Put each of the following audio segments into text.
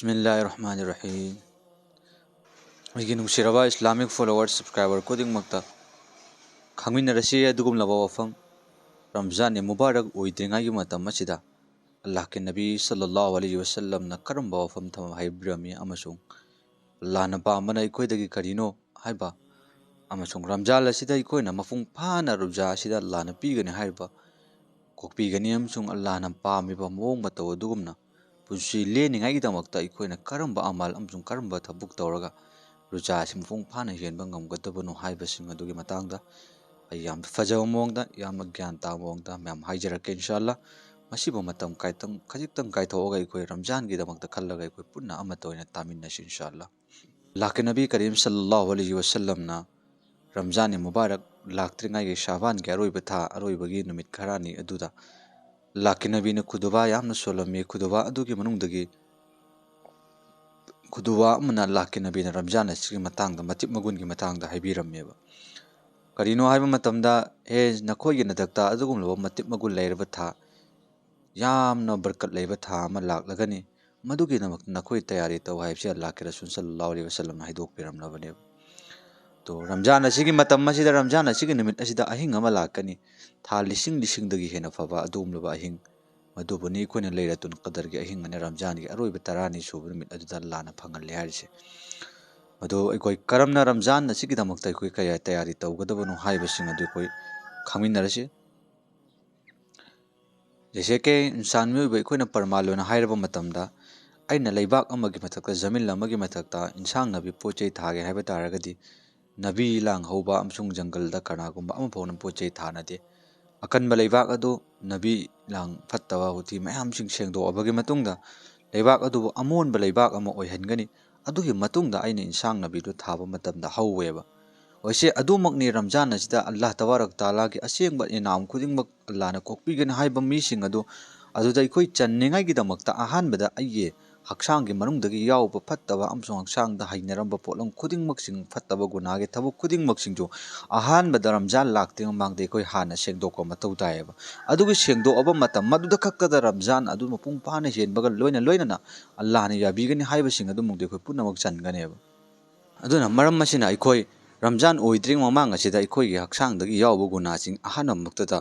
बिस्मिल्लाहिर्रहमानिर्रहीम। ꯑꯩꯒꯤ ꯅꯨꯡꯁꯤꯔꯕ Islamic follower subscriber ꯈꯨꯗꯤꯡꯃꯛꯇ ꯈꯪꯃꯤꯟꯅꯔꯁꯤ ꯑꯗꯨꯒꯨꯝꯂꯕ ꯋꯥꯐꯝ ꯔꯝꯖꯥꯟ ꯃꯨꯕꯥꯔꯛ ꯑꯣꯏꯗ꯭ꯔꯤꯉꯩꯒꯤ ꯃꯇꯝ ꯑꯁꯤꯗ ꯑꯜꯂꯥꯍ்ꯒꯤ ꯅꯕꯤ ꯁꯜꯂꯜꯂꯥꯍु ꯑꯂꯩꯍꯤ ꯋꯁꯜꯂꯝꯅ ꯀꯔꯝꯕ ꯋꯥꯐꯝ ꯍꯥꯏꯕꯤꯔꯝꯃꯤ ꯑꯃꯁꯨꯡ ꯑꯜꯂꯥꯍꯅ ꯄꯥꯝꯕꯅ ꯑꯩꯈꯣꯏꯗꯒꯤ ꯀꯔꯤꯅꯣ ꯍꯥꯏꯕ ꯑꯃꯁꯨꯡ ꯔꯝꯖꯥꯟ ꯑꯁꯤꯗ ꯑꯩꯈꯣꯏꯅ ꯃꯄꯨꯡ ꯐꯥꯅ ꯔꯣꯖꯥ ꯑꯁꯤꯗ ꯑꯜꯂꯥꯍꯅ ꯄꯤꯒꯅꯤ ꯍꯥꯏꯔꯤꯕ ꯀꯣꯛꯄꯤꯒꯅꯤ ꯑꯃꯁꯨꯡ ꯑꯜꯂꯥꯍꯅ ꯄꯥꯝꯃꯤꯕ ꯃꯑꯣꯡ ꯃꯇꯧ ꯑꯗꯨꯒꯨꯝꯅ ꯄꯨꯟꯁꯤ ꯂꯦꯟꯅꯤꯡꯉꯥꯏꯒꯤꯗꯃꯛꯇ ꯑꯩꯈꯣꯏꯅ ꯀꯔꯝꯕ ꯑꯃꯜ ꯑꯃꯁꯨꯡ ꯀꯔꯝꯕ ꯊꯕꯛ ꯇꯧꯔꯒ ꯔꯣꯖꯥ ꯑꯁꯤ ꯃꯄꯨꯡ ꯐꯥꯅ ꯍꯦꯟꯕ ꯉꯝꯒꯗꯕꯅꯣ ꯍꯥꯏꯕꯁꯤꯡ ꯑꯗꯨꯒꯤ ꯃꯇꯥꯡꯗ ꯑꯩ ꯌꯥꯝꯅ ꯐꯖꯕ ꯃꯑꯣꯡꯗ ꯌꯥꯝꯅ ꯒ꯭ꯌꯥꯟ ꯇꯥꯕ ꯃꯑꯣꯡꯗ ꯃꯌꯥꯝ ꯍꯥꯏꯖꯔꯛꯀꯦ ꯏꯟꯁꯥꯜꯂꯥ ꯃꯁꯤꯕꯨ ꯃꯇꯝ ꯈꯖꯤꯛꯇꯪ ꯀꯥꯏꯊꯣꯛꯑꯒ ꯑꯩꯈꯣꯏ ꯔꯝꯖꯥꯟꯒꯤꯗꯃꯛꯇ ꯈꯜꯂꯒ ꯑꯩꯈꯣꯏ ꯄꯨꯟꯅ ꯑꯃꯠꯇ ꯑꯣꯏꯅ ꯇꯥꯃꯤꯟꯅꯁꯤ ꯏꯟꯁꯥꯜꯂꯥ ꯑꯜꯂꯥꯍ்ꯒꯤ ꯅꯕꯤ ꯀꯔꯤꯝ ꯁꯜꯂꯜꯂꯥꯍु ꯑꯂꯩꯍꯤ ꯋꯁꯜꯂꯝꯅ ꯔꯝꯖꯥꯟ ꯃꯨꯕꯥꯔꯛ ꯂꯥꯛꯇ꯭ꯔꯤꯉꯩꯒꯤ ꯁꯥꯕꯥꯟꯒꯤ ꯑꯔꯣꯏꯕ ꯊꯥ ꯑꯔꯣꯏꯕꯒꯤ ꯅꯨꯃꯤꯠ ꯈꯔꯅꯤ ꯑꯗꯨꯗ ꯑꯜꯂꯥꯍ்ꯒꯤ ꯅꯕꯤꯅ ꯈꯨꯗꯨꯕꯥ ꯌꯥꯝꯅ ꯁꯣꯜꯂꯝꯃꯤ ꯈꯨꯗꯨꯕꯥ ꯑꯗꯨꯒꯤ ꯃꯅꯨꯡꯗꯒꯤ ꯈꯨꯗꯨꯋꯥ ꯑꯃꯅ ꯑꯜꯂꯥꯍ்ꯒꯤ ꯅꯕꯤꯅ ꯔꯝꯖꯥꯟ ꯑꯁꯤꯒꯤ ꯃꯇꯥꯡꯗ ꯃꯇꯤꯛ ꯃꯒꯨꯟꯒꯤ ꯃꯇꯥꯡꯗ ꯍꯥꯏꯕꯤꯔꯝꯃꯦꯕ ꯀꯔꯤꯅꯣ ꯍꯥꯏꯕ ꯃꯇꯝꯗ ꯅꯈꯣꯏꯒꯤ ꯅꯗꯛꯇ ꯑꯗꯨꯒꯨꯝꯂꯕ ꯃꯇꯤꯛ ꯃꯒꯨꯟ ꯂꯩꯔꯕ ꯊꯥ ꯌꯥꯝꯅ ꯕꯔꯀꯠ ꯂꯩꯕ ꯊꯥ ꯑꯃ ꯂꯥꯛꯂꯒꯅꯤ ꯃꯗꯨꯒꯤꯗꯃꯛꯇ ꯅꯈꯣꯏ ꯇꯌꯥꯔꯤ ꯇꯧ ꯍꯥꯏꯕꯁꯤ ꯑꯜꯂꯥꯍ்ꯒꯤ ꯔꯁꯨꯜ ꯁꯜꯂꯜꯂꯥꯍु ꯑꯂꯩꯍꯤ ꯋꯁꯜꯂꯝꯅ ꯍꯥꯏꯗꯣꯛꯄꯤꯔꯝꯂꯕꯅꯦꯕ ꯇꯣ ꯔꯝꯖꯥꯟ ꯑꯁꯤꯒꯤ ꯃꯇꯝ ꯑꯁꯤꯗ ꯔꯝꯖꯥꯟ ꯑꯁꯤꯒꯤ ꯅꯨꯃꯤꯠ ꯑꯁꯤꯗ ꯑꯍꯤꯡ ꯑꯃ ꯂꯥꯛꯀꯅꯤ ꯊꯥ ꯂꯤꯁꯤꯡꯗꯒꯤ ꯍꯦꯟꯅ ꯐꯕ ꯑꯗꯨꯒꯨꯝꯂꯕ ꯑꯍꯤꯡ ꯃꯗꯨꯕꯨꯅꯤ ꯑꯩꯈꯣꯏꯅ ꯂꯩꯂꯥꯇꯨꯜ ꯀꯗꯔꯒꯤ ꯑꯍꯤꯡ ꯑꯅ ꯔꯝꯖꯥꯟꯒꯤ ꯑꯔꯣꯏꯕ 10ꯅꯤ ꯁꯨꯕ ꯅꯨꯃꯤꯠ ꯑꯗꯨꯗ ꯑꯜꯂꯥꯍꯅ ꯐꯪꯍꯜꯂꯦ ꯍꯥꯏꯔꯤꯁꯦ ꯃꯗꯨ ꯑꯩꯈꯣꯏ ꯀꯔꯝꯅ ꯔꯝꯖꯥꯟ ꯑꯁꯤꯒꯤꯗꯃꯛꯇ ꯑꯩꯈꯣꯏ ꯀꯌꯥ ꯇꯌꯥꯔꯤ ꯇꯧꯒꯗꯕꯅꯣ ꯍꯥꯏꯕꯁꯤꯡ ꯑꯗꯨ ꯑꯩꯈꯣꯏ ꯈꯪꯃꯤꯟꯅꯔꯁꯤ ꯖैसे कि इंसान मियोइबा अखोइना परमाल ओइना हाइरबा मतमदा अइना लैबाक अमगी मथक्ता जमीन अमगी मथक्ता इंसान नबी पोचै थागे हाइबा तारगदि नबी लांग हौबा अमसुंग जंगलदा कनागुंबा अमफौना पोचै थानादे अकनबा लैबाक अदु नबी लांग फत्तबा हुथि मयामसिंग सेंदोअबगी मतुंगदा लैबाक अदुबु अमोनबा लैबाक अमा ओइहनगनी अदुगी मतुंगदा अइना इंसान नबीदु थाबा मतमदा हौवेबा वैसे अदुमकनी रमजान असिदा अल्लाह तबारक ताला की असेंबा इनाम खुदिंगमक अल्लाहना कोक्पीगनी हाइबा मीसिंग अदुदा अखोइ चन्निंगाइगिदमकता अहानबदा अइगे हक्सांगी मनुंगदगी याउबा फत्तबा अमसुंग हक्सांगदा हाइनरंबा पोटलम खुदिंगमकसिंग फत्तबा गुनागे थबक खुदिंगमकसिंगजु अहानबदा रमजान लाक्ते ममांगदे अखोइ हाना सेंदोकपा मथौ तायेबा अदुगी सेंदोअबा मतम मदुदा खक्कदा रमजान अदु मपुंग फाना हेनबगा लोइना अल्लाहना याबीगनी हाइबासिंग अदुमुंगदे अखोइ पुनमक चनगनेबा अदुना मरम मसिना अखोइ रमजान ओइद्रिंग ममांग असिदा अखोइगी हक्सांगदगी याउबा गुनासिंग अहानमक्तदा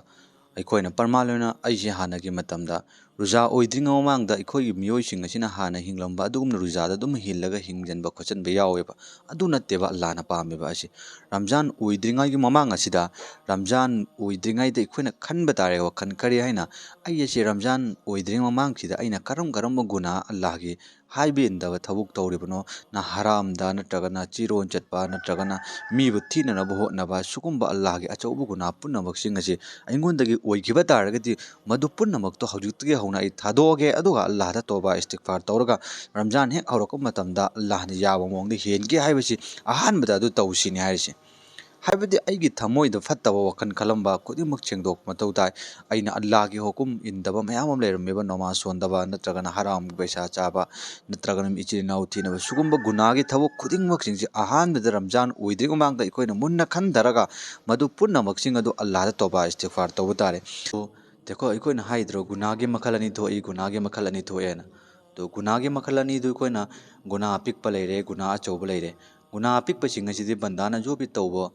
अखोइना परमालोइना अइसे हानागी मतमदा रुजा ओइद्रिंग ममांगदा अखोइगी मियोइसिंग असिना हाना हिंगलंबा अदुगुमना रुजादा दुम हिल्लगा हिंगजनबा खोचनबा याउवेबा अदु नत्तेबा अल्लाहना पामेबा असि रमजान ओइद्रिंगाइगी ममांग असिदा रमजान ओइद्रिंगाइदा अखोइना खनबा तारे वखन करी हाइना अइसे रमजान ओइद्रिंग ममांगसिदा अइना करम गुना अल्लाहगी हाइबेंदबा थबुक तौरिबनो ना हरामदा नत्रगना चिरोन चटपा नत्रगना मीबु थीननबा होटनबा सुगुंबा अल्लाहगी अचौबा गुना पुनमकसिंग असी अइंगोंदगी ओइगिबा तारगदि मदु पुनमक्तो हौजिक्तगी हौना अइ थादोगे अदुगा अल्लाहदा तौबा इस्तिगफार तौरगा रमजान हेक हौरकपा मतमदा अल्लाहना याबा मोंगदे हेनगे हाइबसि अहानबदा अदु तौसिनि हाइरिसि हाइबदि अइगी थमोइदा फत्तबा वखन खलंबा खुदिमक चेंगदोक मथौ ताइ अइना अल्लाहगी हुकुम इंदबा मयाम अम लेरमेबा नमाज सोंदबा नत्रगना हराम पैसा चाबा नत्रगना इचिनाउ थीनबा सुगुंबा गुनागी थबक खुदिमकसिंगसि अहानबदा रमजान ओइद्रिंग ममांगदा अखोइना मुन्ना खनदरगा मदु पुनमकसिंग अदु अल्लाहदा तौबा इस्तिगफार तौबा तारे देखो अखोइना हाइद्रो गुनागी मखल अनि थोइ गुनागी मखल अनि थोएना तो गुनागी मखल अनि दु अखोइना गुना अपिकपा लैरे गुना अचौबा लैरे गुना अपिकपसिंग असिदि बंदाना जो भी तौबा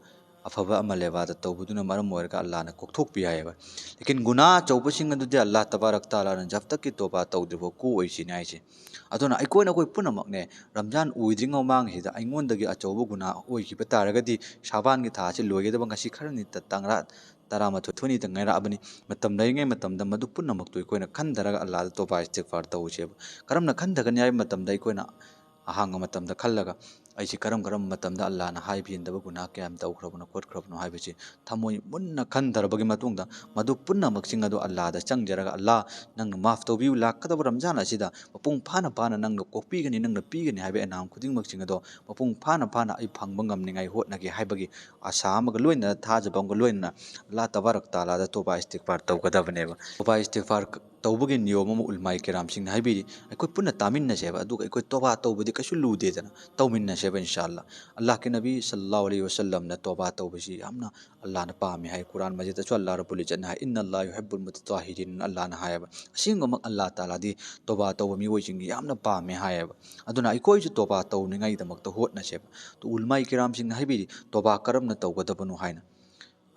अफबा अमलेबादा तौबदुना मरम ओइरगा अल्लाहना कोक्थोकपि याएबा लेकिन गुना अचौबसिंग अदुदि अल्लाह तबारक तालाना जबतकि तौबा तौद्रिबो को ओइसिनि हाइसे अदुना अखोइना अखोइ पुनमकने रमजान ओइद्रिंग ममांगसिदा अइंगोंदगी अचौबा गुना ओइखिबा तारगदि शाबानगी थासि लोइगेदबा ngasi खरनि तंगरा तरामाथोइ थोनि तंगैराबनि मतम लैङै मतमदा मदु पुनमक्तु अखोइना खनदरगा अल्लाहदा तौबा इस्तिगफार तौसेबा करमना खनदगनि हाइ मतमदा अखोइना अहांगा मतमदा खल्लगा अइसि करम मतमदा अल्लाहना हाइबिंदबा गुना कयाम तौखरबनो खोटखरबनो हाइबसि थमोइ मुन्ना खनदरबगी मतुंगदा मदु पुनमकसिंग अदु अल्लाहदा चंगजरगा अल्लाह नंगना माफ तौबियु लाक्कदबा रमजान असिदा मपुंग फाना नंगना कोक्पीगनि नंगना पीगनि हाइबे अनाम खुदिंगमकसिंग अदो मपुंग फाना अइ फंगबा ngamningai hotnagi haibagi asa amaga loina thajaba amga loina Allah tabarak taala da toba istighfar tawgadabneba toba istighfar तौबगी नियम अमा उलमाई केरामसिंगना हाइबिरि अखोय पुन्ना तामिन्नसेबा अदुगा अखोय तौबा तौबदि कैसु लुदेदना तौमिन्नसेबा इंशाअल्लाह अल्लाह के नबी सल्लल्लाहु अलैहि वसल्लम ना तौबा तौबसी यामना अल्लाह ना पामे हाय कुरान मजिद च अल्लाह रब्बुल इज्जत ना इन्नल्लाह युहिब्बुल मुतताहिरीन अल्लाह ना हायबा असिंगम अल्लाह ताला दी तौबा तौबा मिओइसिंग यामना पामे हायबा अदुना अखोयसु तौबा तौनिंगाई दमक्ता होटनासेबा तो उलमाई केरामसिंगना हाइबिरि तौबा करमना तौगदबनु हायना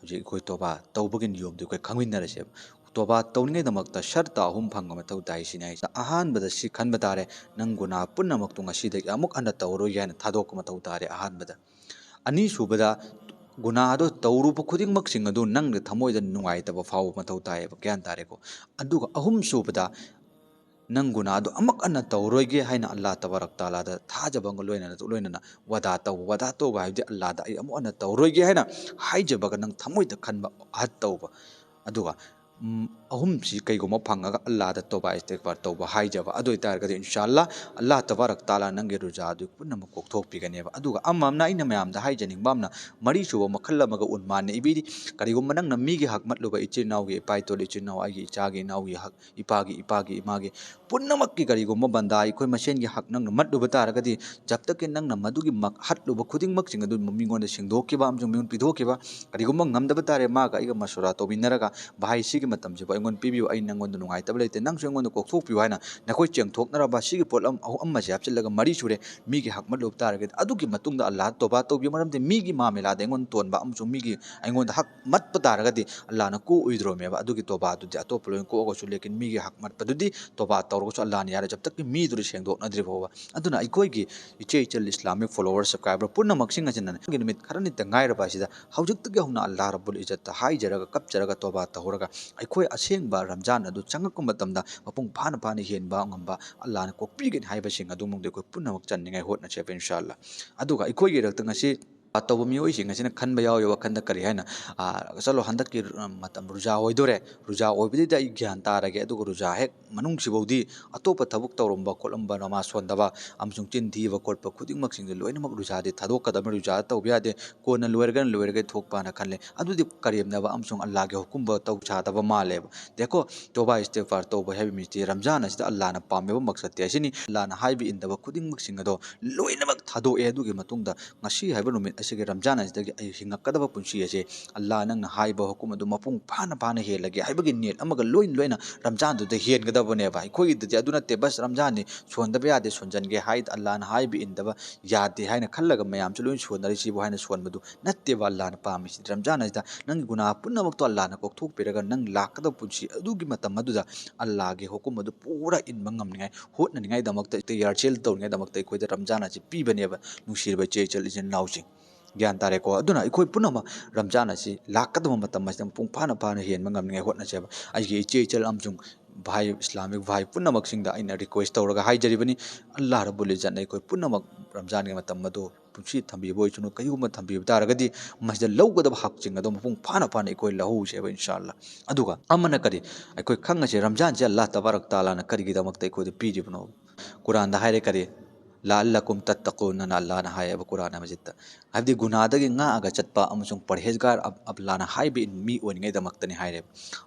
हजि अखोय तौबा तौबगी नियमदु अखोय खंगमिन्नरसेबा तौबा तौनिंगाईदमक्ता शर्त अहुम फंग मथौ ताइसिना अहानबदा सि खनबा तारे नंग गुना पुन्नमक्तु ngasiदगी अमुक हन्ना तौरोय हायना थादोक मथौ तारे अहानबदा अनी सुबदा गुनादो तौरुब खुदिंगमक्सिंग अदु नंग थमोयदा नुंगाइतबा फाव मथौ तायेबा ग्यान तारेको अदुगा अहुम सुबदा नंग गुनादो अमुक हन्ना तौरोयगे हायना अल्लाह तबारक तालादा थाजबंग लोइनना वदा तौबा हाइदि अल्लाह दा अमुक हन्ना तौरोयगे हायना हाइजबगा नंग थमोयदा खनबा हद तौबा अदुगा अहुम सी कईगुम फंगा अल्लाह तौबा इस्तेगफार तौबा हाइजबा अदु इतारगदि इंशाअल्लाह अल्लाह तबारक ताला नंगे रुजादु पुन्नम कोकथोकपिगनेबा अदुगा अम्मना इना मयामदा हाइजनिंगबामना मरी सुबा मखल अमगा उन्माने इबिदि करिगुम नंगना मीगे हक मतलुबा इचिनाउगे इपाइतोल इचिनाउ आइगे इचागे नाउगे हक इपागे इमागे पुन्नमक्की करिगुम बंदा अखोय मसेनगे हक नंगना मतलुबा तारगदि जब तक नंगना मदुगी मक हटलुबा खुदिंगमक सिंग अदु मिंगोंदा सिंगदोकिबा अमजुंग मिउन पिदोकिबा करिगुम ngамदबा तारे मागा इगा मसुरा तोबिनरगा भाई सिगे मतमजिबा अइगोन पिबिउ अइ नंगोंदा नुंगाइतबा लेते नंगसु अइगोंदा कोकथोकपिउ हायना नखोय चेंगथोकनरबा सिगे पोटलम अम्मसे हपचलगा मरी सुरे मीगे हक मतलुब तारगदि अदुगी मतुंगदा अल्लाह तौबा तौबि मरमदे मीगी मामेलादे अइगोन तोनबा अमसु मीगी अइगोंदा हक मतपा तारगदि अल्लाहना को उइद्रोमेबा अदुगी तौबा दुदि अतोप लोइन कोगसु लेकिन मीगे हक मतपदुदि तौबा तौरगसु अल्लाहना यारे जब तक मीदुरि सेंगदोकनद्रिबोबा अदुना अइखोयगी इचे इचल इस्लामिक फॉलोअर सब्सक्राइबर पुन्नमक्सिंग असिना निमित खरनि तंगाइरबा सिदा हौजिक्तगे हुना अल्लाह रब्बुल इज्जत हाइजरगा कपचरगा तौबा तौरगा अइखोय असेंगबा रमजान अदु चंगकु मतमदा मपुंग फाना फाना हेनबा ngamba अल्लाहना कोकपिगेन हाइबसिंग अदु मुंगदे को पुन्नमक चन्निंगाई होटनासेबा इंशाअल्लाह अदुगा अइखोयगी रक्तंग असि तब मिओइसिंग असिना खनबा याव वखंदा करी हैना चलो हंदकी मतम रुजा होइदोरे रुजा होइबदिदा इ ज्ञान तारगे अदुगा रुजा हेक मनुंग सिबौदी अतोप थबुक तौरम्बा खोलम्बा नमा सोंदबा अमसुंग चिन थीबा कोटपा खुदिंगमक सिंग लोइनमक रुजादे थादोकदब रुजा तौबियादे कोना लोइरगन थोकपाना खनले अदुदि करियमनबा अमसुंग अल्लाहगे हुकुमबा तौ छादबा मालेबा देखो तौबा इस्तिगफार तौबा हैबि मिस्ति रमजान असिदा अल्लाहना पामेबा मकसदते असिनी अल्लाहना हाइबि इंदबा खुदिंगमक सिंग अदो लोइनमक थादोए अदुगे मतुंगदा ngasi haiba numit asige ramjan asdagi ai hingakadaba punsi ase allah nang haiba hukum adu mapung phana phana helage haibagi net amaga loina ramjan du de hen gadaba ne bai khoi de aduna te bas ramjan ni sonda ba yade sonjan ge haid allah na haibi indaba yade haina khallaga mayam chu loin sonari si bo haina son madu natte ba allah na pami ramjan asda nang guna punna mak to allah na kok thuk piraga nang lakada punsi adugi matam aduda allah ge hukum adu pura in mangam ngai hot na ngai damak te yar chel to ngai damak te khoi de ramjan asi pi bane ba nusir ba che chel isen nausing ज्ञान तारेको अदुना अखोय पुनम रमजान असि लाकदम मतम मसम पुंग फाना फाना हेन मंगम ने होटना सेब आइगे इचे चल अमजुंग भाई इस्लामिक भाई पुनमक सिंगदा आइना रिक्वेस्ट तौरगा हाइजरिबनी अल्लाह रब्बुल इज्जत ने अखोय पुनमक रमजान के मतम मदो पुंसी थंबी बोय चुनो कयुम थंबी तारगदी मसद लौगदब हक चिंग अदम पुंग फाना फाना अखोय लहु सेब इंशाअल्लाह अदुगा अमना करी अखोय खंग से रमजान से अल्लाह तबारक ताला न करी गिदमक ते अखोय पीजिबनो कुरान दा हायरे करे लाल्लकुम तत्तकून अल्लाह ना हाय कुरान मजिद हबदी गुनादगी nga चटपा अमसुंग परहेजगार अब लाना हाइबे मी ओनिंगे दमक्तनी हायरे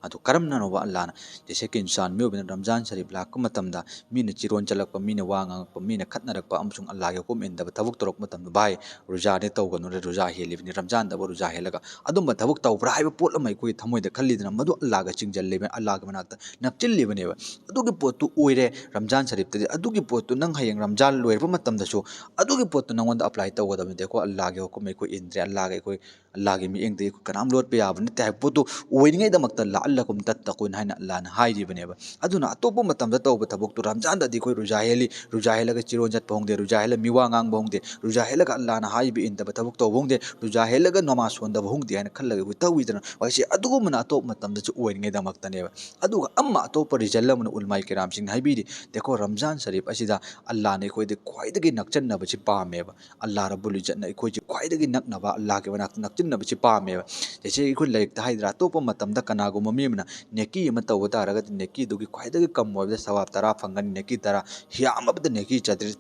अदु करम ननोबा अल्लाह ना जैसे कि इंसान में बिन रमजान शरीफ लाक मतमदा मीन चिरोन चलकपा मीन वांगप मीन खतनरकपा अमसुंग अल्लाह के हुकुम इंदब थबुक तोरक मतम भाई रुजा ने तौगनु रुजा हेलिबनि रमजान दब रुजा हेलगा अदुम थबुक तौब्रा हाइबे पोट अमै कोई थमोइद खल्लिदना मदु अल्लाह गा चिंजल लेबे अल्लाह गा मनात नपचिल्लिबनेबा अदुगी पोतु ओइरे रमजान शरीफ तदि अदुगी पोतु नंग हयंग रमजान लोइर मतमदसु अदुगी पोतु नंगोंद अप्लाई तौगदबनि देखो अल्लाह गे हुकुम को इंद्रे अल्लाह गे कोई अल्लाह गे मियंग दे कनाम लोट पे याबन ते पोतु ओइनिंगे दमक्त लाल्लकुम तत्तकुन हाइना अल्लाह ना हाइरिबनेबा अदुना अतोप मतमदा तौब थबुक तु रमजान ददि कोई रुजा हेली रुजा हेलगा चिरोन जत पोंगदे रुजा हेला मिवा ngang बोंगदे रुजा हेलगा अल्लाह ना हाइबि इंदब थबुक तौबोंगदे रुजा हेलगा नमाज सोंदा बोंगदे हाइना खल्लगा कोई तौइदना वाइसे अदुगुमना अतोप मतमदा चु ओइनिंगे दमक्तनेबा अदुगा अम्मा अतोप रिजल्ल मन उलमाई किराम सिंह हाइबिदि देखो रमजान शरीफ असिदा अल्लाह ने कोई दे ख्वाइदगी नक्चन्नबसि पामेबा अल्लाह रब्बुल इज्जतना अखोइजे ख्वाइदगी नक्नबा अल्लाह के मनाक नक्चिन्नबसि पामेबा जैसे अखोइ लाइक हाइद्रा अतोप मतमदा कनागुम मीमना नेकी अमा तौब तारगदि नेकी दुगी ख्वाइदगी कम ओइबदा सवाब तरा फंगन नेकी तरा हियामबदा नेकी चत्रिस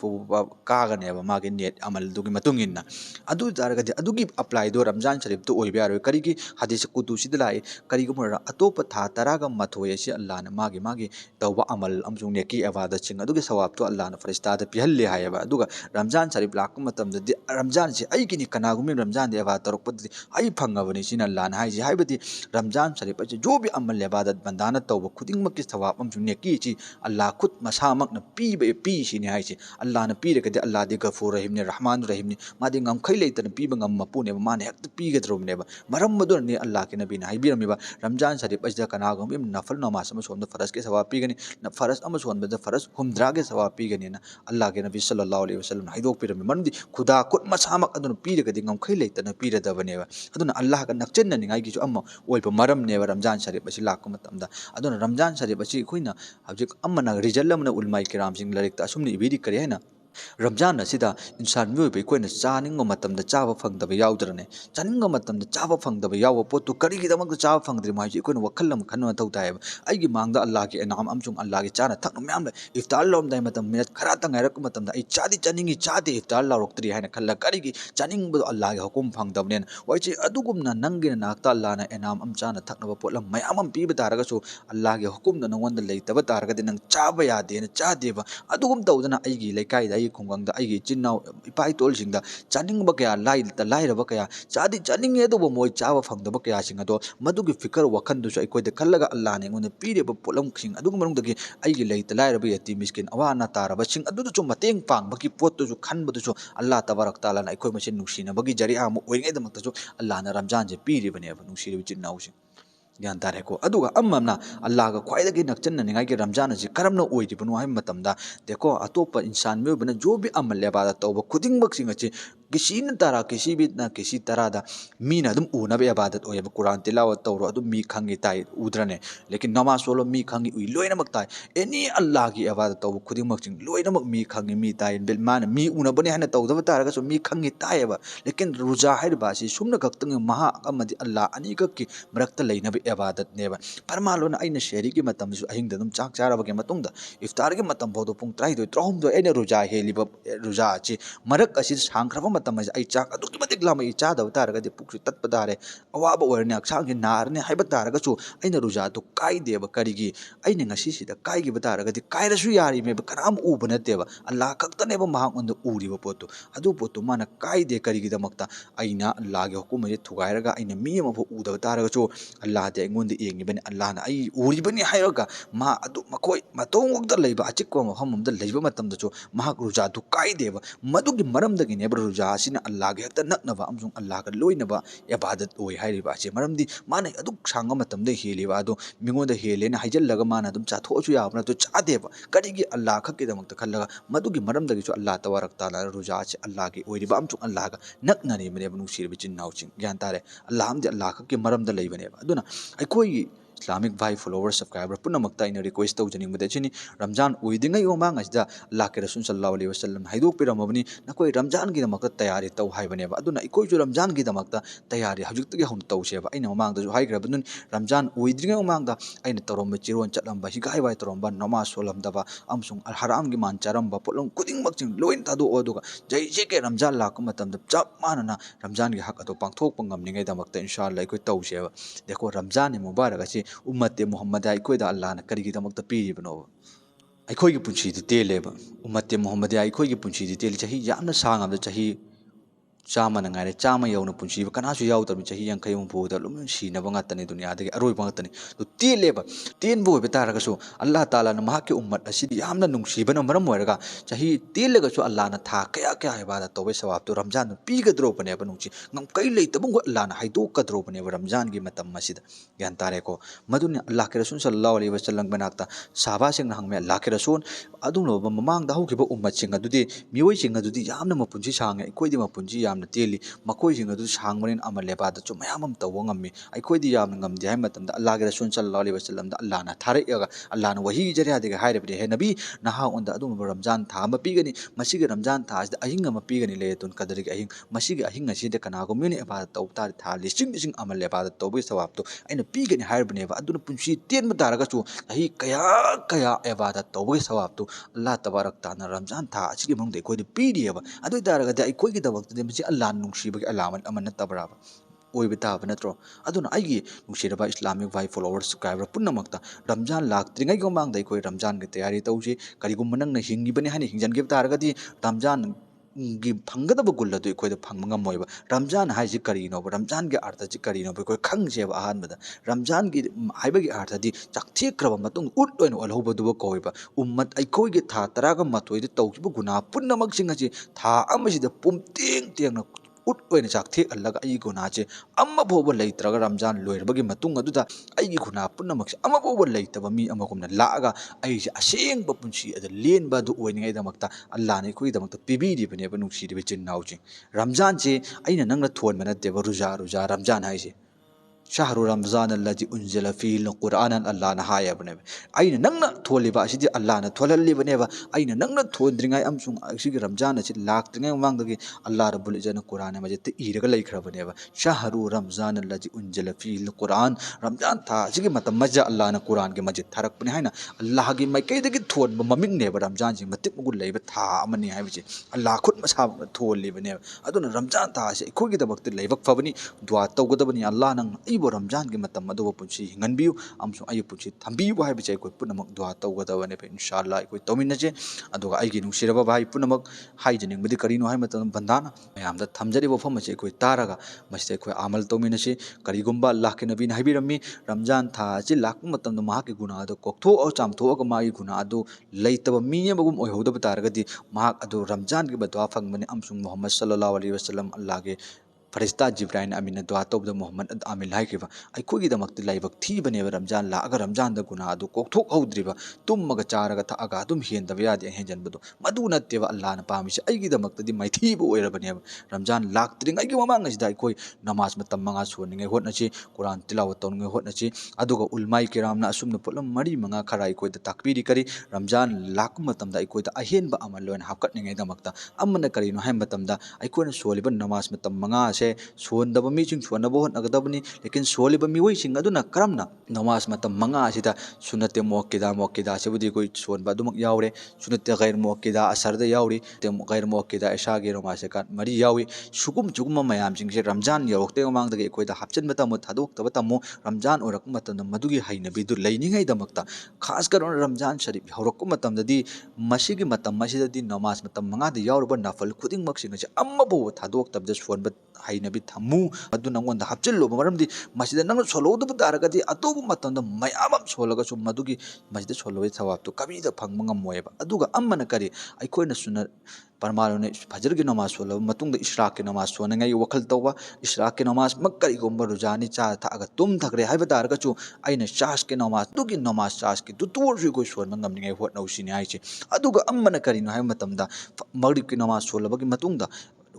कागनेबा मागे नेट अमल दुगी मतुंगिन्ना अदु तारगदि अदुगी अप्लाई दो रमजान शरीफ तो ओइबा यारो करिगी हदीस कुतुसिद लाइ करिगुमरा अतोप था तरागा मथोय से अल्लाह ने मागे तौबा अमल अमसुंग नेकी इबादत सिंग अदुगी सवाब तो अल्लाह ने फरिश्ता पिहल्ले हायबा अदुगा रमजान शरीफ लाक मतमदि रमजान से अइगिनी कनागुमि रमजान दे इबादत तौरकपदि अइ फंगबनि सिन अल्लाह ने हाइजे हाइबदि रमजान शरीफ असे जो भी अमल इबादत बंदाना तौबा खुदिंगमकि सवाब अमसुंग नेकी ची अल्लाह खुद मसामकना पीबे पी सिने हाइजे अल्लाह ने पीरगदि अल्लाह दे गफूर रहीम ने रहमान रहीम ने मादे ngam लेतन पीब ngam मपुने माने हेक्ट पीगद्रोमनेबा मरम मदुरने अल्लाह के नबी ने हाइबिरमिबा रमजान शरीफ अजदा कनागुम नफल नमाज अम सोमदा फरज के सवाब पीगनी फरज अम सोमदा फरज हुमद्रा के सवाब पीगनी ना अल्लाह के नबी सल्लल्लाहु अलैहि वसल्लम हाइदोक पिरमि मरमदि खुदा खुद मसामक अदुन पीरगदि ngam लेतन पीरदबनेबा अदुन अल्लाह का नक्चन निगाई गिसु अम ओइबा मरमनेबा रमजान शरीफ असी लाक मतमदा अदुन रमजान शरीफ असी खोइना हजिक अमना रिजल्ट अमना उलमाई किराम सिंग लरिक ता असुमनि इबिदि करि हैना रमजान असिदा इंसान मियोइब अखोइना चानिंग मतमदा चाबा फंगदबा याउद्रने चानिंग मतमदा चाबा फंगदबा याव पोतु करिगिदमक चाबा फंगद्रि माइजे अखोइना वखल अम खन मथौ तायब अइगी मांगदा अल्लाह के इनाम अमसुंग अल्लाह के चाना थक्न म्याम इफ्तार लौमदाय मतम मिनट खरा तंगायरक मतमदा अइ चादी चानिंगी चादे इफ्तार लारोक्तरि हाइना खल्ला करिगी चानिंगबदो अल्लाह के हुकुम फंगदबनेन वाइचे अदुगुमना नंगिना नाक्ता अल्लाह ना इनाम अम चाना थक्नबा पोलम मयाम अम पीब तारगसु अल्लाह के हुकुम नंगोंदा लेतबा तारगदि नंग चाबा यादेना चादेबा अदुगुम तौदना अइगी लेकाइदा खुंगंग अगी चिन्नाव इपा इतोलसिंग चानिंग कया लाइरब कया चादी चानिंगे अदुबो मोय चाबा फंगदब कया सिंग अदो मदुगी फिकर वखंदुसु अखोइदे खल्लगा अल्लाह ने ngone पीरेब पोलम खिंग अदुग मनुंगदगी अइगी लेत लाइरब यति मिस्किन अवाना तारब सिंग अदुदुसु मतेंग पांगबकी पोतुसु खनबदुसु अल्लाह तबारक ताला ना अखोइ मसे नुसिनबगी जरिया अम ओइगेदमक्तसु अल्लाह ना रमजान जे पीरिबनेब नुसिरिब चिन्नावसिंग ज्ञान तारेको अदुगा अम्मना अल्लाह का ख्वाइदगी नक्चन निगाई के रमजान असी करमना ओइरिबनो हाइ मतमदा देखो अतोप इंसान में बना जो भी अमल इबादत तौबा खुदिंगमक सिंग अछि किसी न तारा किसी भी ना किसी तरह दा मीना अदुम उनबे इबादत ओयब कुरान तिलावत तौरो अदुम मी खंगी ताई उद्रने लेकिन नमाज सोलो मी खंगी उइ लोइनमक ताई एनी अल्लाह की इबादत तौबा खुदिंगमक सिंग लोइनमक मी खंगी मी ताई बिल मान मी उनबने हने तौदब तारगसु मी खंगी तायबा लेकिन रुजा हाइबासी सुमना खक्तंग महा अमदि अल्लाह अनी की मरक्त लेनब इबादत नेबा परमालोन अइना शेरी की मतमसु अहिंग दम चाक चारबगे मतुंगदा इफ्तार के मतम भोदो पुंग 3 अइना रुजा हेलिब रुजा अछि मरक असि सांख्रब मतम अइ चाक अदुकी मतिक लाम इ चादब तारगदि पुक्सु तत्पदारे अवाब ओरने अक्षांगे नारने हाइब तारगसु अइना रुजा तो काइदेब करिगी अइना ngasi sida काइगिब तारगदि काइरसु यारि मेब कनाम उब नतेबा अल्लाह खक्तनेब महाक मंद उरिब पोतु अदु पोतु माना काइदे करिगिदमक्ता अइना अल्लाह के हुकुम जे थुगाइरगा अइना मी अमबो उदब तारगसु अल्लाह दे ngond yengiben Allah na ai uribani hayoga ma adu makoi matongda leiba achikko mahamda leiba matamda cho mahak ruja du kaideba madugi maramdagi ne ruja sina Allah ge hekta naknaba amsung Allah ga loinaba ibadat oi hairiba che maramdi mana adu sanga matamda heliba adu mingonda helena haijallaga mana dum chathochu yabna to chadeba kadigi Allah khakki damakta khallaga madugi maramdagi cho Allah tabarak taala ruja che Allah ge oiriba amsung Allah ga naknani mene banu sirbi chinnauching gyan tare Allah amdi Allah khakki maramda leibane aduna अखोई Islamic भाई follower subscriber पुनमक्ता इन request तौजनिंगबदे रमजान उइदिंगै ओमांग असिदा अल्लाह के रसूल सल्लल्लाहु अलैहि वसल्लम हाइदोक पिरमबनी नकोई रमजान की दमक्ता तैयारी तौ हाइबनेबा अदुना इकोइजु रमजान की दमक्ता तैयारी हजुक्तगे हुन तौसेबा अइना ओमांग दजु हाइग्रबनुन रमजान उइदिंगै ओमांगदा अइना तौरम चिरोन चटलंबा हिगाइ वाइ तौरमबा नमाज सोलमदबा अमसुंग अल हराम की मान चारमबा पोलम कुदिंगमक चिंग लोइन तादो ओदुगा जैसे के रमजान लाक मतमदा चप मानना रमजान की हक अतो पांगथोक पंगमनिंगै दमक्ता इंशाअल्लाह इकोइ तौसेबा देखो रमजान मुबारक अछि उम्मत मोहम्मद अखोइदा अल्लाह न करिगिदमक्ता पीरिबनो अखोइगी पुंसीदि तेलेबा उम्मत मोहम्मद अखोइगी पुंसीदि तेल चाही यामना सांगमदा चाही चामा नंगारे चामा यौन पुंसी कनासु याउदबनि चाही यांखै हुंफुदा लुम सीनब ngатani दुनियादगी अरोइब ngатani तो तेलेबा तेनबो होबे तारगसु अल्लाह ताला न महाके उम्मत असिदि यामना नुंसीबन मरम ओइरगा चाही तेलगसु अल्लाह न था कया कया इबादत तौबे सवाब तो रमजान पीगद्रो बनेब नुंची ngam kai leitabung अल्लाह न हाइदोकद्रो बनेब रमजान की मतम मसिदा ज्ञान तारेको मदुन अल्लाह के रसूल सल्लल्लाहु अलैहि वसल्लम बनाक्ता साहबा सिंग हंगमे अल्लाह के रसूल अदुनो ममांग दा होखिबो उम्मत सिंग अदुदि मियोइ सिंग अदुदि यामना मपुंजी सांगे इकोइदि मपुंजी यामना तेली मखोइसिंग अदु सांगबनिन अमल लेबादा चो मयाम अम तौब ngami अखोइदि यामना ngamdi hai matamda Allah ge rasul sallallahu alaihi wasallam da Allah na tharayaga Allah na wahi jariya de hairabdi he nabi naha onda adu ramzan tha ma pigani masigi ramzan tha asida ahinga ma pigani le tun kadari ahin masigi ahin asi de kana ko muni ibada taw tar tha lising amal ibada taw bi sawab to aina pigani hairabne ba aduna punsi ten ma taraga chu ahi kaya kaya ibada taw bi sawab to Allah tabarak taala ramzan tha asigi mangde koi de pidi ba adu taraga de koi gi dabak de masi Allah nungsi ba alaman aman tabara ba ओइबे ताब नत्रो अदुना आइगी नुसिरबा Islamic भाई followers subscriber पुन्नमक्ता Ramzan लाक्त्रिङै Gamang दै कोइ रमजान के तैयारी तौसी करिगुम नंग न हिंगिबने हानि हिंजन गे तारगदि रमजान गी फंगदब गुल्ल दु कोइ फंग ngमोइबा रमजान हाइजि करिनो रमजान के अर्थ जि करिनो कोइ खंगजेब अहानबदा रमजान की हाइबगी अर्थ दि चाकथेक्रब मतुंग उट ओइन ओलहोबदुब कोइबा उम्मत अइखोइ के था तरागा मतोइदि तौखिबु गुना पुन्नमक सिंगजि था अमजिद पुमतेंग तेंग उट ओइन चाकथे अलग आई गुनाचे अम्मा बोब लैत्रगा रमजान लोइरबगी मतुंग अदुदा अइगी गुना पुन्नमक अम्मा बोब लैतब मी अमगुमना लागा अइसे असेंग पुंसी अद लेनबा दु ओइनिङै दमक्ता अल्लाह ने कोइ दमक्ता पिबिदिबनेबा नुसिदिबे चिन्नाउची रमजान से अइना नंगना थोनबा नत्तेबा रुजा रुजा रमजान हाइसे शहरु रमजान अल्लाजी उनजिल फील कुरान अल्लाह ना हायबने अइना नंगना थोलिबा असिदि अल्लाह ना थोललिबनेबा अइना नंगना थोद्रिङै अमसुङ असिगि रमजान असि लाक्त्रिङै ममांगदगी अल्लाह रब्बुल इज्जत कुरान मजिद इरगा लैख्रबनेबा शहरु रमजान अल्लाजी उनजिल फील कुरान रमजान था असिगि मतम मजा अल्लाह ना कुरान के मजिद थारकपने हाइना अल्लाह गी माइकैदगी थोनबा ममिंगनेबा रमजान सि मतिक मगुल लैबा था अमनि हाइबजे अल्लाह खुद मसा थोलिबनेबा अदुना रमजान था असे खोगी दबक्ति लैबक फबनी दुआ तौगदबनी अल्लाह नंग इबो रमजान के मतम अदुबो पुंसी हिंगनबियु अमसु अयु पुंसी थंबियु हाइबजे कोइ पुनमक दुआ तौगदबने पे इंशाअल्लाह कोइ तौमिनजे अदुगा अइगी नुसिरबा भाई पुनमक हाइजनिंगबदि करिनो हाइ मतम बंदाना मयामदा थमजरिबो फमसे कोइ तारगा मस्ते कोइ आमल तौमिनसे करिगुम्बा अल्लाह के नबी हाइबिरमी रमजान था असि लाक मतम मा के गुना अदु कोक्थो औ चामथोग मागी गुना अदु लैतब मीयबगुम ओइहोदब तारगदि मा अदु रमजान के बदवा फंगबने अमसु मोहम्मद सल्लल्लाहु अलैहि वसल्लम अल्लाह के फरिश्ता जिब्राइल अमीन दुआ तौबद मोहम्मद आमिल हाइकिबा अइखोगी दमक्ति लाइबक थीबनेबा रमजान लागा रमजान द गुना अदु कोक्थोक हौद्रिबा तुममगा चारगा थागा तुम हेंदब यादे हेंजनबदो मदु नत्तेबा अल्लाह न पामिसे अइगी दमक्तदि मैथीबो ओइरबनेबा रमजान लाक्त्रिङैगी ममांगसिदा अइखोइ नमाज मतम मंगा सोनिङै होटनछि कुरान तिलावत तौनिङै होटनछि अदुगा उलमाई किरामना असुमन पुलम मरी मंगा खरा अइखोइदा ताकबीरी करी रमजान लाक मतमदा अइखोइदा अहेनबा अमल लोइन हापकटनिङै दमक्ता अमना करिनो हाइ मतमदा अइखोइना सोलिबा नमाज मतम मंगा से सोनदब मीचिंग सोनबो होनगदबनी लेकिन सोलिबा मिवइसिंग अदुना करमना नमाज मतम मंगा असिदा सुन्नते मोक्किदा सेबुदि कोइ सोनबा अदुमक यावरे सुन्नते गैर मोक्किदा असरदा यावरी ते गैर मोक्किदा इशागे नमाज का मरी यावी सुगुम जुगुम मयाम सिंगसे रमजान यौरक्ते मांगदगे कोइदा हापचनबा तमो थादोक्तबा तमो रमजान ओरक मतम मदुगी हाइनबिदु लैनिङै दमक्ता खास कर रमजान शरीफ हौरक्को मतमददि मसिगी मतम मसिददि नमाज मतम मंगादा यावरबा नफल खुदिंगमक सिंगसे अम्मबो थादोक्तबदा सोनबा हाइनबि थमु मदु नंगोंदा हापचिल्लो मरमदि मसिदा नंग सोलोदबु तारगदि अतोबु मतमदा मयाम सोलगसु मदुगी मसिदा सोलोय थवाबतो कबिदा फंगम ngमोयबा अदुगा अम्मना करी अइखोइना सुन्ना परमालुने फजर की नमाज सोलब मतुंग इशराक की नमाज सोनङै वखल तौबा इशराक की नमाज मक्करिगुम्बा रुजानी चा थागा तुम थकरे हाइबा तारगचु अइना चास की नमाज दुगी नमाज चास की दुतुरजु कोइ सोनबा ngमनिङै होटनौसिनि हाइचे अदुगा अम्मना करिनो हाइ मतमदा मगरिब की नमाज सोलबगी मतुंगदा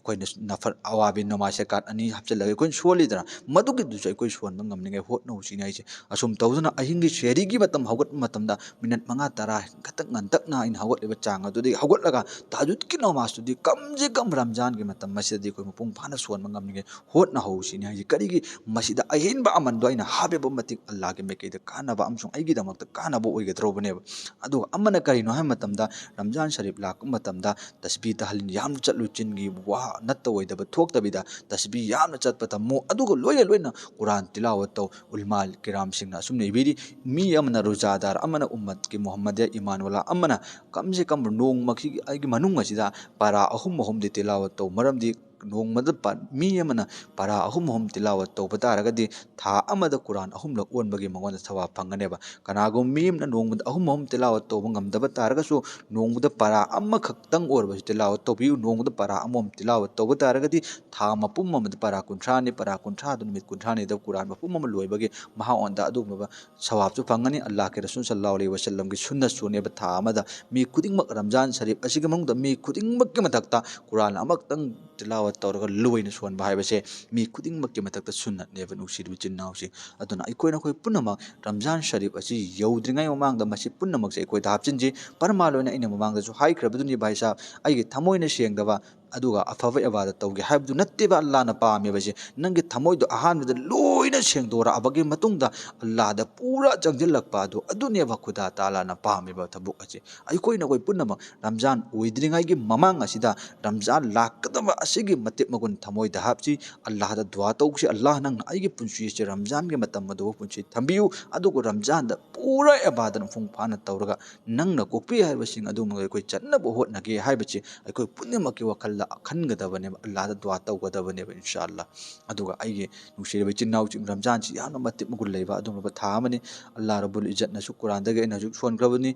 कोइना नफर अवाबी नमाज का अनि हपचलगे कोइ सोलिदना मदुगी दुसै कोइ सोनबा ngमनिङै होटनौसिनि हाइचे असुम तौदना अहिंगी शेरिगी मतम हौगत मतमदा मिनट मंगा तरा खतक ngantakna इन हौगतलेबा चांग अदुदि हौगतलगा ताजुद की नमाज तुदी कम जे कम रमजान के मतम मसिदि कोइ मपुंग फाना सोनबा ngमनिङै होटना हौसिनि हाइचे करिगी मसिदा अहेनबा अमनदो अइना हाबेबा मतिक अल्लाह के मेकेदा कानबा अमसुङ अइगी दमक्ता कानबा ओइगद्रोबनेबा अदु अमना करिनो हाइ मतमदा रमजान शरीफ लाक मतमदा तस्बीह तहलिन याम चलु चिनगी वा नत्त ओइदबा थोक्तबिदा तस्बीह याम चतपा तमो अदुगा लोइना कुरान तिलावत तौ उलमाल किराम सिंगना असुमने इबिरी मी अमना रोजादार अमना उम्मत की मोहम्मदिया ईमान वाला अमना कम से कम नोंग मखी आइगी मनुंग असिदा पारा अहुम अहुम दि तिलावत तौ मरमदि नोंगमदा मी अमना पारा अहुम अहुम तिलावत तौबा तारगदि था अमदा कुरान अहुमलक ओनबगी मंगोंदा थवा फंगनेबा कनागुम मी अमना नोंगमदा अहुम अहुम तिलावत तौबा ngamdaba तारगसु नोंगमदा पारा अम्मा खक्तंग ओरबसु तिलावत तौबियु नोंगमदा पारा अमम तिलावत तौबा तारगदि था मपुम अमदा पारा कुंथ्रानि पारा कुंथ्रा दु निमित कुंथ्रानि द कुरान मपुम अम लोइबगे महा ओंदा अदुगबा सवाबसु फंगनी अल्लाह के रसूल सल्लल्लाहु अलैहि वसल्लम की सुन्नत सुनेबा था अमदा मी खुदिंगमक रमजान शरीफ असिगे मंगदा मी खुदिंगमक के मथक्ता Quran अमक्तंग tilawat tawraga loina sonba haibase mi khudingmakki mathakta sunnatneba nusidbi chinnausi aduna ikoina koi punamak Ramzan Sharif asi yaudringai mamangda masi punamak se ikoi hapchinji parmaloina ina mamangda su haikrabaduni bhai sahab aigi thamoina sengdaba aduga afaba ibada tawge haibdu natteba Allah na paamebase nangi thamoido ahanbada loina sengdora abagi matungda Allah da pura changjilakpa aduneba khuda taala na paameba thabuk achi aikoina koi punamak Ramzan oidringai gi mamang asida Ramzan lakadaba asigi matip magun thamoida hapchi Allah da dua tawsi Allah nang aigi punsi se Ramzan ge matam madu punsi thambiu adugo Ramzan da pura ibadan fung phana tawraga nangna kokpi haibasing adum koi channa bo hotnage haibachi aikoi punamak ki wakal खनगदबने अल्लाह दुआ तौगदबने इंशाअल्लाह अदुगा आइगे नुसिरबे चिन्नाउ चिं रमजान छि याना मतिक मगुल लेबा अदुम था मने अल्लाह रब्बुल इज्जत नसु कुरान दगे नसु सोनग्रबनी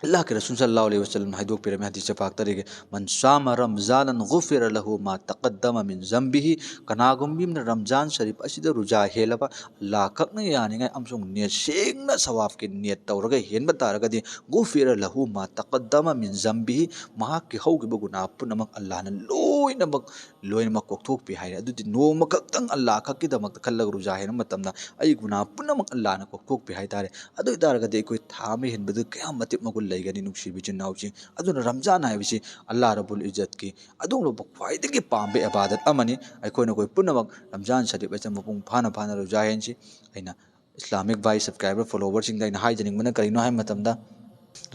अल्लाह के रसूल सल्लल्लाहु अलैहि वसल्लम हाइदोक पेरे में हदीस पाक तरीके मन साम रमजान गुफिर लहु मा तकद्दम मिन जंबिही कनागुम रमजान शरीफ असिद रुजा हेलबा अल्लाह कक्न यानिंगा अमसुंग ने सेंगना सवाब के नियत तौरगा हेनबा तारगदि गुफिर लहु मा तकद्दम मिन जंबिही महा के हौगिबा गुना पुनमक अल्लाह न लोइनमक कोक्थोक पि हाइरे अदुदि नोम कक्तंग अल्लाह खक्किदमक खल्लग रुजा हेन मतमना अइ गुना पुनमक अल्लाह न कोक्थोक पि हाइ तारे अदु तारगदि कोइ थामे हेनबदु कया मतिक मगुल लेगनी नुक्सिबि चिन्नाउची अदुना रमजान हाइबिसि अल्लाह रब्बुल इज्जत की अदुंलो ख्वाइदगी पाम्बे इबादत अमनि अइखोइना कोइ पुनमक रमजान शरीफ अइचा मपुंग फाना फाना रुजा हेनसि अइना इस्लामिक भाई सब्सक्राइबर फॉलोवर सिंग दा हाइजनिंग करिनो हाइ मतमदा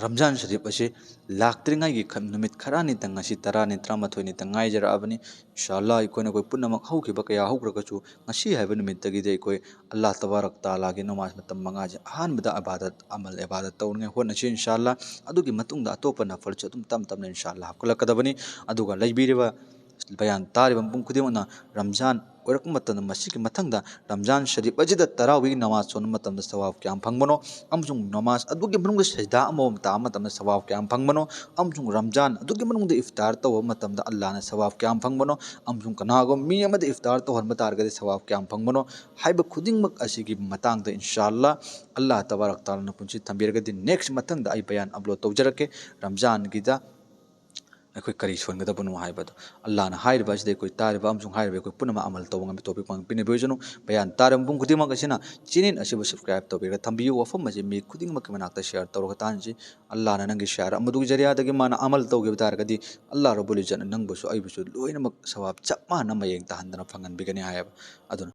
रमजान शरीफ असे लाक्त्रिंगाई नुमित खरानी तंग असी तरानी त्रामथोइनी तंगाई जराबनी इंशाअल्लाह इकोना कोई पुनमक हौखिबा कया हौग्रगचु ngasi haiba numittagi dei koi Allah tabarak taala gi namaz matam manga je ahanbada ibadat amal ibadat tawne honna chi inshallah adugi matungda atopa na falchu tum tam tam inshallah kulakadabani aduga laibiriba bayan taribam pung kudimona Ramzan orak matan masiki mathangda Ramzan Sharif ajida tarawih namaz son matam da sawab kyam phangmono amsung namaz adugi manung sajda amom ta matam da sawab kyam phangmono amsung Ramzan adugi manung da iftar taw matam da Allah na sawab kyam phangmono amsung kanago mi amada iftar taw han matar ga sawab kyam phangmono haiba khuding mak asigi matang da inshallah Allah tabarak taala na punchi thambirga di next mathang da ai bayan upload tawjarake Ramzan gida अखोई करी सोनगदबनु हाइबदो अल्लाह ना हाइरबा सिदे कोई तारिबा अमसुंग हाइरबे कोई पुनमा अमल तौंग topic पंग पिने बेजनु बयान तारम बुंग खुदिमा गसिना चिनिन असिबो subscribe तौबेगा थंबियो वफम मजे मी खुदिंग मक मनाक्ता शेयर तौरगा तानजी अल्लाह ना नंगी शेयर अमदुग जरिया दगे माना अमल तौगे तारगदी अल्लाह रब्बुल इज्जत नंगबसु अइबसु लोइनमक सवाब चपमा ना मयेंग तहंदना फंगन बिगने हायब अदुन